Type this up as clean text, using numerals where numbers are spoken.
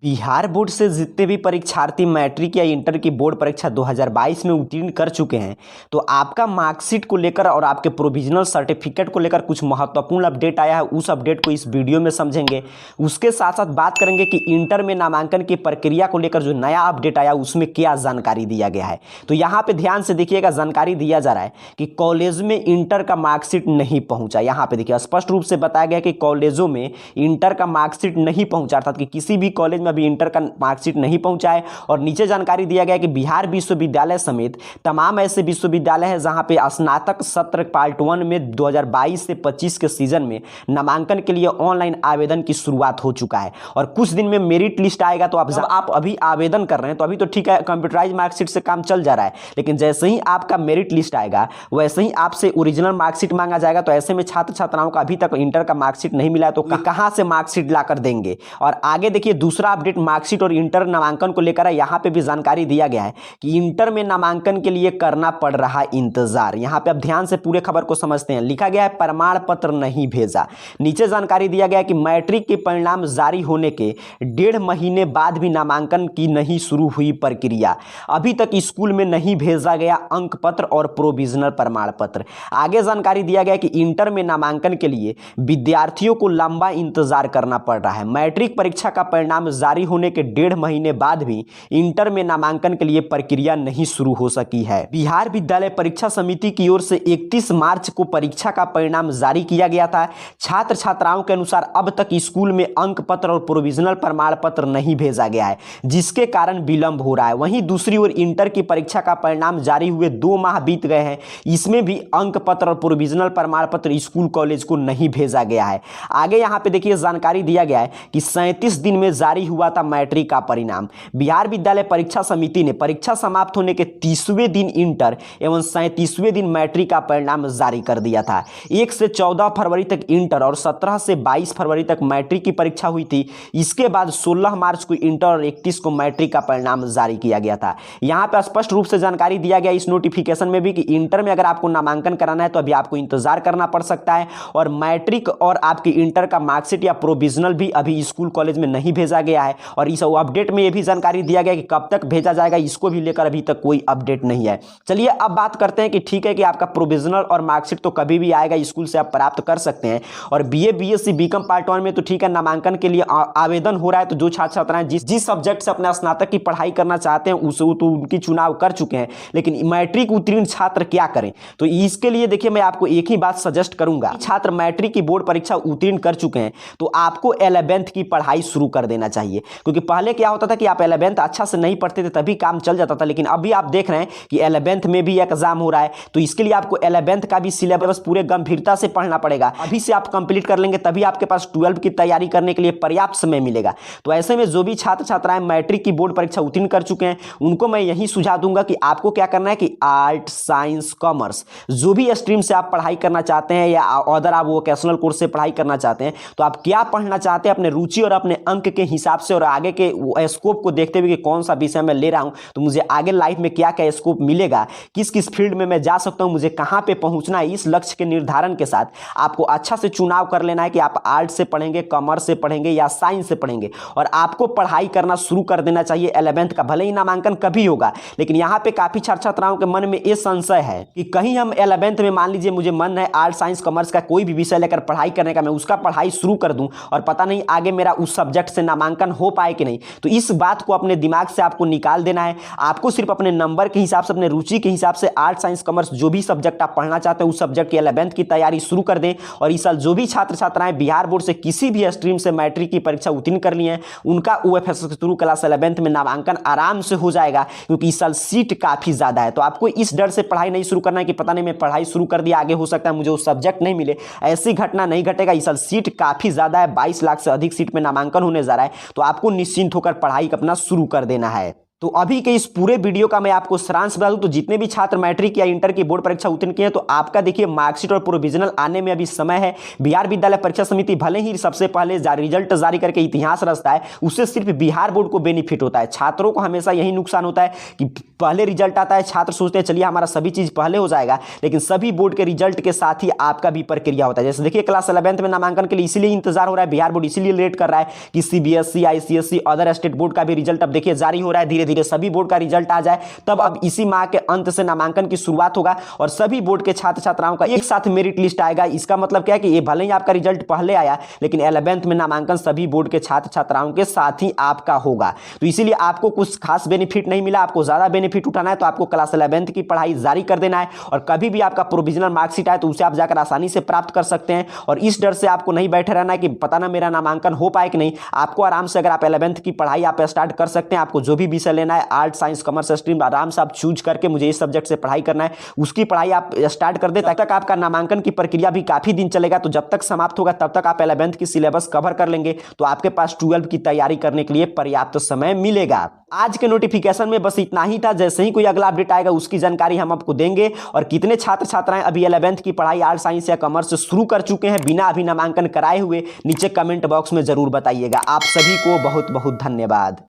Bihar board से जितने भी परीक्षार्थी मैट्रिक या इंटर की बोर्ड परीक्षा 2022 में उत्तीर्ण कर चुके हैं, तो आपका मार्कशीट को लेकर और आपके प्रोविजनल सर्टिफिकेट को लेकर कुछ महत्वपूर्ण अपडेट आया है। उस अपडेट को इस वीडियो में समझेंगे। उसके साथ साथ बात करेंगे कि इंटर में नामांकन की प्रक्रिया को लेकर जो नया अपडेट आया उसमें क्या जानकारी दिया गया है। तो यहाँ पे ध्यान से देखिएगा, जानकारी दिया जा रहा है कि कॉलेज में इंटर का मार्कशीट नहीं पहुंचा। यहाँ पे देखिए स्पष्ट रूप से बताया गया कि कॉलेजों में इंटर का मार्कशीट नहीं पहुंचा, अर्थात कि किसी भी कॉलेज में अभी इंटर का मार्कशीट नहीं पहुंचा है। और नीचे जानकारी दिया गया कि बिहार विश्वविद्यालय समेत तमाम ऐसे विश्वविद्यालय हैं जहां पे स्नातक सत्र पार्ट 1 में 2022 से 25 के सीजन में नामांकन के लिए ऑनलाइन आवेदन की शुरुआत हो चुका है। और कुछ दिन में मेरिट लिस्ट आएगा। तो आप अभी आवेदन कर रहे हैं तो अभी तो ठीक है, कंप्यूटराइज मार्कशीट से काम चल जा रहा है, लेकिन जैसे ही आपका मेरिट लिस्ट आएगा वैसे ही आपसे ओरिजिनल मार्कशीट मांगा जाएगा। तो ऐसे में छात्र छात्राओं का अभी तक इंटर का मार्कशीट नहीं मिला है, तो कहां से मार्कशीट लाकर देंगे। और आगे देखिए दूसरा अपडेट मार्कशीट और इंटर नामांकन को लेकर है। यहां पे भी जानकारी दिया गया है कि इंटर में नामांकन के लिए करना पड़ रहा इंतजार। यहां पे अब ध्यान से पूरे खबर को समझते हैं। लिखा गया है प्रमाण पत्र नहीं भेजा। नीचे जानकारी दिया गया है कि मैट्रिक के परिणाम जारी होने के 1.5 महीने बाद भी नामांकन की नहीं शुरू हुई प्रक्रिया। अभी तक स्कूल में नहीं भेजा गया अंक पत्र और प्रोविजनल प्रमाण पत्र। आगे जानकारी दिया गया कि इंटर में नामांकन के लिए विद्यार्थियों को लंबा इंतजार करना पड़ रहा है। मैट्रिक परीक्षा का परिणाम जारी होने के 1.5 महीने बाद भी इंटर में नामांकन के लिए प्रक्रिया नहीं शुरू हो सकी है। बिहार विद्यालय परीक्षा समिति की ओर से 31 मार्च को परीक्षा का परिणाम जारी किया गया था। छात्र छात्राओं के अनुसार अब तक स्कूल में अंक पत्र और प्रोविजनल प्रमाण पत्र नहीं भेजा गया है, जिसके कारण विलंब हो रहा है। वहीं दूसरी ओर इंटर की परीक्षा का परिणाम जारी हुए 2 माह बीत गए हैं, इसमें भी अंक पत्र और प्रोविजनल प्रमाण पत्र स्कूल कॉलेज को नहीं भेजा गया है। आगे यहां पे देखिए जानकारी दिया गया है कि 37 दिन में जारी हुआ था मैट्रिक का परिणाम। बिहार विद्यालय परीक्षा समिति ने परीक्षा समाप्त होने के 30वें दिन इंटर एवं 37वें दिन मैट्रिक का परिणाम जारी कर दिया था। 1 से 14 फरवरी तक इंटर और 17 से 22 फरवरी तक मैट्रिक की परीक्षा हुई थी। इसके बाद 16 मार्च को इंटर और 31 को मैट्रिक का परिणाम जारी किया गया था। यहां पर स्पष्ट रूप से जानकारी दिया गया इस नोटिफिकेशन में भी कि इंटर में अगर आपको नामांकन कराना है तो अभी आपको इंतजार करना पड़ सकता है। और मैट्रिक और आपकी इंटर का मार्कशीट या प्रोविजनल भी अभी स्कूल कॉलेज में नहीं भेजा गया है। और इस अपडेट में यह भी जानकारी दिया गया कि कब तक भेजा जाएगा, इसको भी लेकर अभी तक कोई अपडेट नहीं है। चलिए अब बात करते हैं कि ठीक है कि आपका प्रोविजनल और मार्कशीट तो कभी भी आएगा, स्कूल से आप प्राप्त कर सकते हैं। और बीए बीएससी बीकॉम पार्ट 1 में तो ठीक है, नामांकन के लिए आवेदन हो रहा है। तो जो छात्र छात्राएं जिस सब्जेक्ट से अपना स्नातक की पढ़ाई करना चाहते हैं उसे तो उनकी चुनाव कर चुके हैं, लेकिन मैट्रिक उत्तीर्ण छात्र क्या करें। तो इसके लिए देखिए मैं आपको एक ही बात सजेस्ट करूंगा, छात्र मैट्रिक की बोर्ड परीक्षा उत्तीर्ण कर चुके हैं तो आपको 11th की पढ़ाई शुरू कर देना चाहिए। क्योंकि पहले क्या होता था कि आप 11th अच्छा से नहीं पढ़ते थे तभी काम चल जाता था, लेकिन अभी आप देख रहे हैं कि 11th में भी एग्जाम हो रहा है। तो इसके लिए आपको 11th का भी सिलेबस पूरे गंभीरता से पढ़ना पड़ेगा। अभी से आप कंप्लीट कर लेंगे तभी आपके पास 12 की तैयारी करने के लिए पर्याप्त समय मिलेगा। तो ऐसे में जो भी छात्र छात्राएं मैट्रिक की बोर्ड परीक्षा उत्तीर्ण कर चुके हैं उनको मैं यही सुझाव दूंगा कि आपको क्या करना है कि आर्ट साइंस कॉमर्स जो भी स्ट्रीम से आप पढ़ाई करना चाहते हैं या अदर आप वोकेशनल कोर्स से पढ़ाई करना चाहते हैं, तो आप क्या पढ़ना चाहते हैं अपने रुचि और अपने अंक के हिसाब से और आगे के स्कोप को देखते हुए कि कौन सा विषय मैं ले रहा हूं तो मुझे आगे लाइफ में क्या क्या स्कोप मिलेगा, किस किस फील्ड में मैं जा सकता हूं, मुझे कहां पे पहुंचना है, इस लक्ष्य के निर्धारण के साथ आपको अच्छा से चुनाव कर लेना है कि आप आर्ट से पढ़ेंगे, कॉमर्स से पढ़ेंगे या साइंस से पढ़ेंगे। और आपको पढ़ाई करना शुरू कर देना चाहिए 11th का। भले ही नामांकन कभी होगा, लेकिन यहां पे काफी छात्र छात्राओं के मन में यह संशय है कि कहीं हम 11th में मान लीजिए मुझे मन है आर्ट साइंस कॉमर्स का कोई भी विषय लेकर पढ़ाई करने का, मैं उसका पढ़ाई शुरू कर दूं और पता नहीं आगे मेरा उस सब्जेक्ट से नामांकन हो पाए कि नहीं। तो इस बात को अपने दिमाग से आपको निकाल देना है। आपको सिर्फ अपने नंबर के हिसाब से, अपने रुचि के हिसाब से आर्ट साइंस कॉमर्स जो भी सब्जेक्ट आप पढ़ना चाहते हैं उस सब्जेक्ट की 11th की तैयारी शुरू कर दें। और इस साल जो भी छात्र छात्राएं बिहार बोर्ड से किसी भी स्ट्रीम से मैट्रिक की परीक्षा उत्तीर्ण कर लिए हैं उनका OFS के थ्रू क्लास 11th में नामांकन आराम से हो जाएगा, क्योंकि इस साल सीट काफी ज्यादा है। तो आपको इस डर से पढ़ाई नहीं शुरू करना है कि पता नहीं मैं पढ़ाई शुरू कर दिया आगे हो सकता है मुझे वो सब्जेक्ट नहीं मिले। ऐसी घटना नहीं घटेगा। इस साल सीट काफी ज्यादा है, 22 लाख से अधिक सीट में नामांकन होने जा रहा है। तो आपको निश्चिंत होकर पढ़ाई अपना शुरू कर देना है। तो अभी के इस पूरे वीडियो का मैं आपको सारांश बता दूं तो जितने भी छात्र मैट्रिक या इंटर की बोर्ड परीक्षा उत्तीर्ण किए हैं तो आपका देखिए मार्कशीट और प्रोविजनल आने में अभी समय है। बिहार विद्यालय परीक्षा समिति भले ही सबसे पहले रिजल्ट जारी करके इतिहास रचता है, उससे सिर्फ बिहार बोर्ड को बेनिफिट होता है। छात्रों को हमेशा यही नुकसान होता है कि पहले रिजल्ट आता है, छात्र सोचते हैं चलिए हमारा सभी चीज़ पहले हो जाएगा, लेकिन सभी बोर्ड के रिजल्ट के साथ ही आपका भी प्रक्रिया होता है। जैसे देखिए क्लास 11th में नामांकन के लिए इसीलिए इंतजार हो रहा है, बिहार बोर्ड इसीलिए लेट कर रहा है कि CBSE, ICSE, other state board का भी रिजल्ट अब देखिए जारी हो रहा है, धीरे धीरे सभी बोर्ड का रिजल्ट आ जाए, तब अब इसी माह के अंत से नामांकन की शुरुआत होगा और सभी बोर्ड के छात्र छात्राओं का एक साथ मेरिट लिस्ट आएगा। इसका मतलब क्या है कि ये भले ही आपका रिजल्ट पहले आया, लेकिन 11th में नामांकन सभी बोर्ड के छात्र छात्राओं के साथ ही आपका होगा। तो इसीलिए आपको कुछ खास बेनिफिट नहीं मिला, आपको ज्यादा बेनिफिट उठाना है तो आपको क्लास 11th की पढ़ाई जारी कर देना है और कभी भी आपका प्रोविजनल मार्कशीट आए तो उसे आप जाकर आसानी से प्राप्त कर सकते हैं। और इस डर से आपको नहीं बैठे रहना है कि पता ना मेरा नामांकन हो पाए कि नहीं। आपको आराम से अगर आप 11th की पढ़ाई आप स्टार्ट कर सकते हैं। आपको जो भी विषय लेना है, आर्ट, साइंस, कॉमर्स स्ट्रीम, आराम से आप चूज करके मुझे इस सब्जेक्ट से पढ़ाई करना है, उसकी पढ़ाई आप स्टार्ट कर दे। तब तक आपका नामांकन की प्रक्रिया भी काफी दिन चलेगा, तो जब तक समाप्त होगा तब तक आप 11th की सिलेबस कवर कर लेंगे, तो आपके पास 12 की तैयारी करने के लिए पर्याप्त समय मिलेगा। आज के नोटिफिकेशन में बस इतना ही था। जैसे ही कोई अगला अपडेट आएगा उसकी जानकारी हम आपको देंगे। और कितने छात्र छात्राएं अभी 11th की पढ़ाई आर्ट, साइंस या कॉमर्स से शुरू कर चुके हैं बिना अभी नामांकन कराए हुए, नीचे कमेंट बॉक्स में जरूर बताइएगा। आप सभी को बहुत बहुत धन्यवाद।